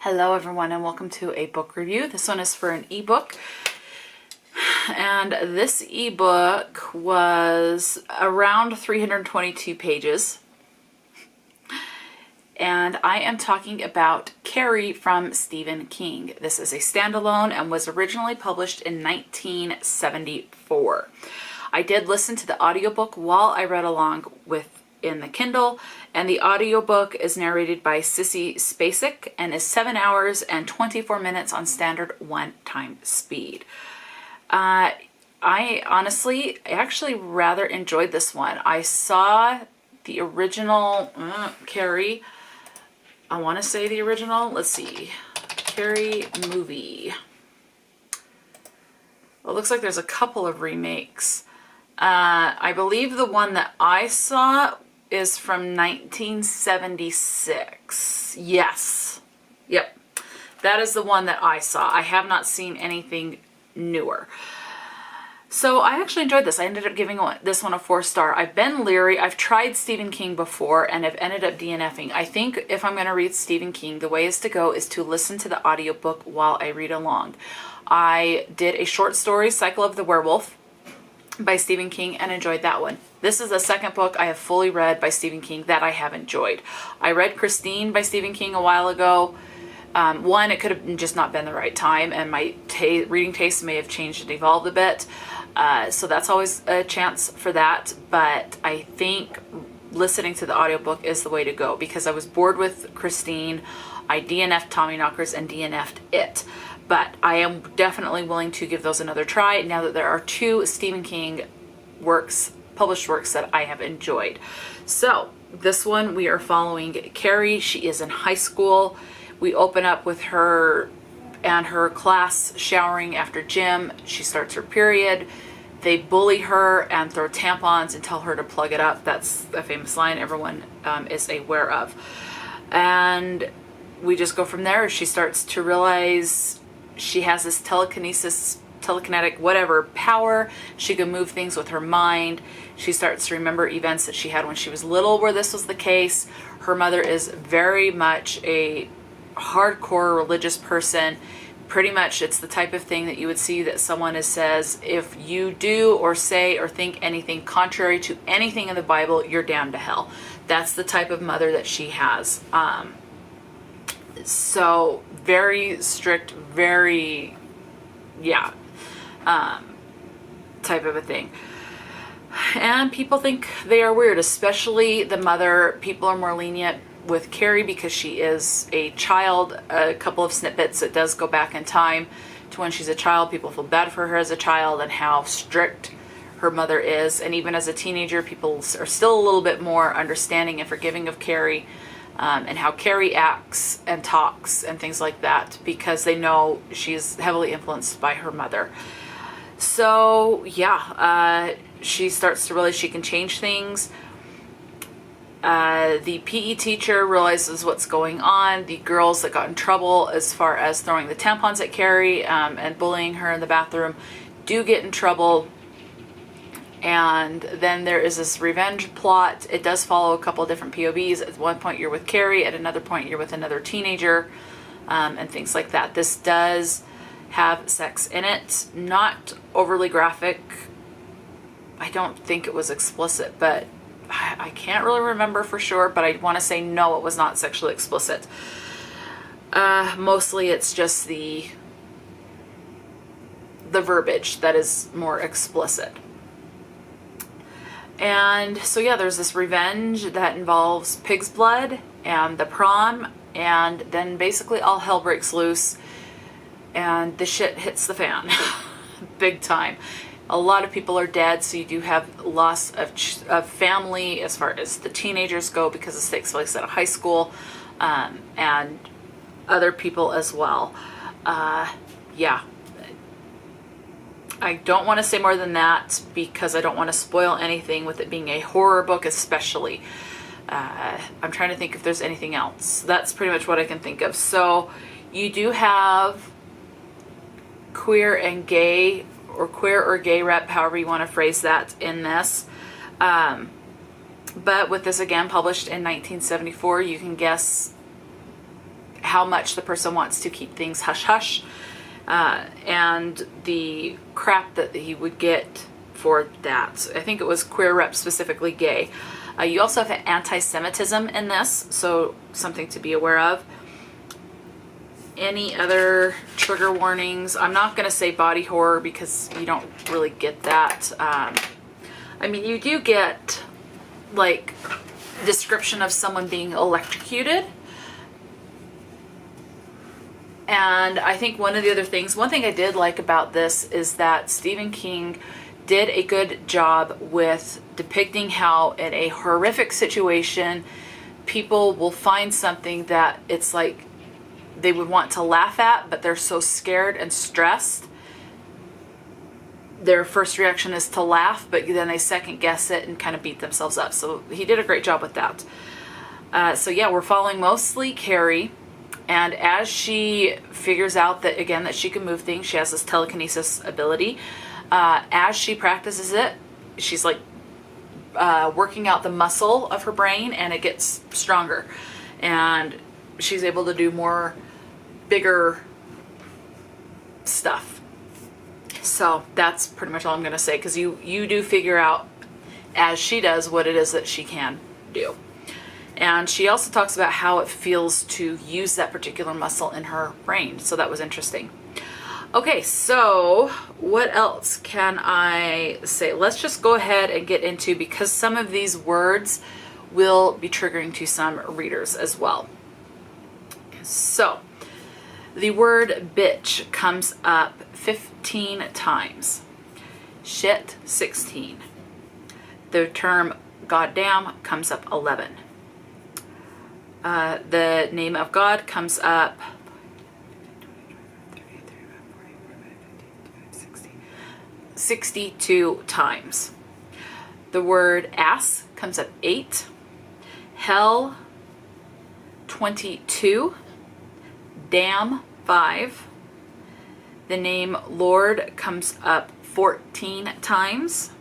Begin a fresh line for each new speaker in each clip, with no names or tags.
Hello everyone and welcome to a book review. This one is for an ebook, and this ebook was around 322 pages, and I am talking about Carrie from Stephen King. This is a standalone and was originally published in 1974. I did listen to the audiobook while I read along in the Kindle, and the audiobook is narrated by Sissy Spacek and is 7 hours and 24 minutes on standard one-time speed. I actually rather enjoyed this one. I saw the original Carrie. I want to say the original. Let's see. Carrie movie. Well, it looks like there's a couple of remakes. I believe the one that I saw is from 1976. Yes. Yep. That is the one that I saw. I have not seen anything newer. So I actually enjoyed this. I ended up giving this one a 4-star. I've been leery. I've tried Stephen King before and have ended up DNFing. I think if I'm going to read Stephen King, the way is to go is to listen to the audiobook while I read along. I did a short story, Cycle of the Werewolf, by Stephen King, and enjoyed that one. This is the second book I have fully read by Stephen King that I have enjoyed. I read Christine by Stephen King a while ago. One, it could have just not been the right time, and my reading taste may have changed and evolved a bit. So that's always a chance for that. But I think listening to the audiobook is the way to go, because I was bored with Christine. I DNF'd Tommyknockers and DNF'd it. But I am definitely willing to give those another try now that there are 2 Stephen King published works that I have enjoyed. So this one, we are following Carrie. She is in high school. We open up with her and her class showering after gym. She starts her period. They bully her and throw tampons and tell her to plug it up. That's a famous line everyone is aware of. And we just go from there. She starts to realize she has this telekinetic, whatever, power. She can move things with her mind. She starts to remember events that she had when she was little where this was the case. Her mother is very much a hardcore religious person. Pretty much it's the type of thing that you would see that someone says, if you do or say or think anything contrary to anything in the Bible, you're damned to hell. That's the type of mother that she has. So very strict, very, type of a thing. And people think they are weird, especially the mother. People are more lenient with Carrie because she is a child. A couple of snippets, it does go back in time to when she's a child. People feel bad for her as a child and how strict her mother is. And even as a teenager, people are still a little bit more understanding and forgiving of Carrie. And how Carrie acts and talks and things like that, because they know she's heavily influenced by her mother. So she starts to realize she can change things. The PE teacher realizes what's going on. The girls that got in trouble as far as throwing the tampons at Carrie and bullying her in the bathroom do get in trouble. And then there is this revenge plot. It does follow a couple of different POVs. At one point you're with Carrie, at another point you're with another teenager, and things like that. This does have sex in it. Not overly graphic. I don't think it was explicit, but I can't really remember for sure, but I want to say no, it was not sexually explicit. Mostly it's just the verbiage that is more explicit. And so there's this revenge that involves pig's blood and the prom, and then basically all hell breaks loose and the shit hits the fan big time. A lot of people are dead, so you do have loss of family as far as the teenagers go, because this takes place at a high school, and other people as well. I don't want to say more than that because I don't want to spoil anything with it being a horror book, especially. I'm trying to think if there's anything else. That's pretty much what I can think of. So you do have queer and gay, or queer or gay rep, however you want to phrase that, in this. But with this again published in 1974, you can guess how much the person wants to keep things hush hush, and the crap that he would get for that. I think it was queer rep, specifically gay. You also have anti-Semitism in this, so something to be aware of. Any other trigger warnings? I'm not going to say body horror because you don't really get that. I mean, you do get like description of someone being electrocuted. And I think one thing I did like about this is that Stephen King did a good job with depicting how in a horrific situation, people will find something that it's like they would want to laugh at, but they're so scared and stressed. Their first reaction is to laugh, but then they second guess it and kind of beat themselves up. So he did a great job with that. So yeah, we're following mostly Carrie. And as she figures out that, again, that she can move things, she has this telekinesis ability. As she practices it, she's like working out the muscle of her brain, and it gets stronger. And she's able to do more bigger stuff. So that's pretty much all I'm going to say, because you do figure out, as she does, what it is that she can do. And she also talks about how it feels to use that particular muscle in her brain. So that was interesting. Okay, so what else can I say? Let's just go ahead and get into, because some of these words will be triggering to some readers as well. So the word bitch comes up 15 times. Shit, 16. The term goddamn comes up 11. The name of God comes up 62 times. The word ass comes up 8. Hell, 22. Damn, 5. The name Lord comes up 14 times.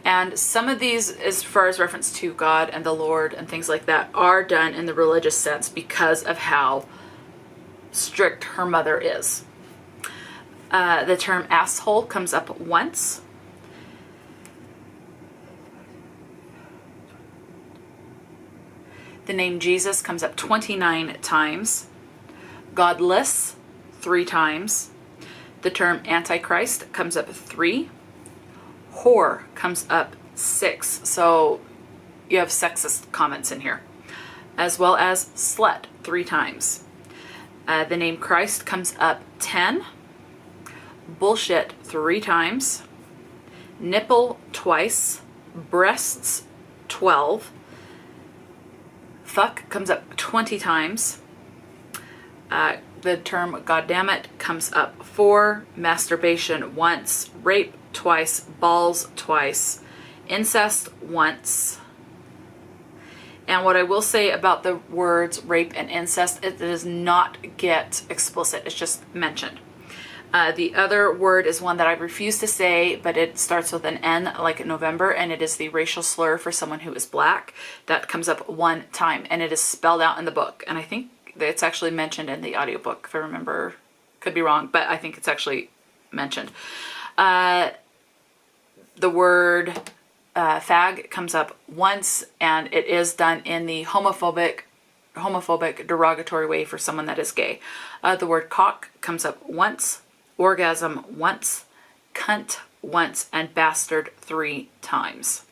And some of these, as far as reference to God and the Lord and things like that, are done in the religious sense because of how strict her mother is. The term asshole comes up once. The name Jesus comes up 29 times. Godless, 3 times. The term Antichrist comes up 3. Whore comes up 6. So you have sexist comments in here. As well as slut 3 times. The name Christ comes up 10. Bullshit 3 times. Nipple twice. Breasts 12. Fuck comes up 20 times. The term goddammit comes up 4. Masturbation once. Rape twice. Balls twice. Incest once. And what I will say about the words rape and incest, it does not get explicit. It's just mentioned. The other word is one that I refuse to say, but it starts with an N, like November, and it is the racial slur for someone who is black. That comes up 1 time, and it is spelled out in the book. And I think it's actually mentioned in the audiobook, if I remember. Could be wrong, but I think it's actually mentioned. The word fag comes up once, and it is done in the homophobic derogatory way for someone that is gay. The word cock comes up once. Orgasm once. Cunt once. And bastard 3 times.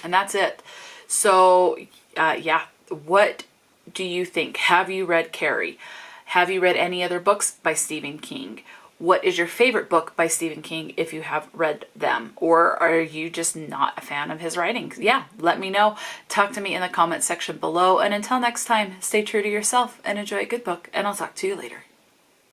And that's it. So yeah, what do you think? Have you read Carrie? Have you read any other books by Stephen King? What is your favorite book by Stephen King if you have read them? Or are you just not a fan of his writings? Yeah, let me know. Talk to me in the comment section below. And until next time, stay true to yourself and enjoy a good book. And I'll talk to you later.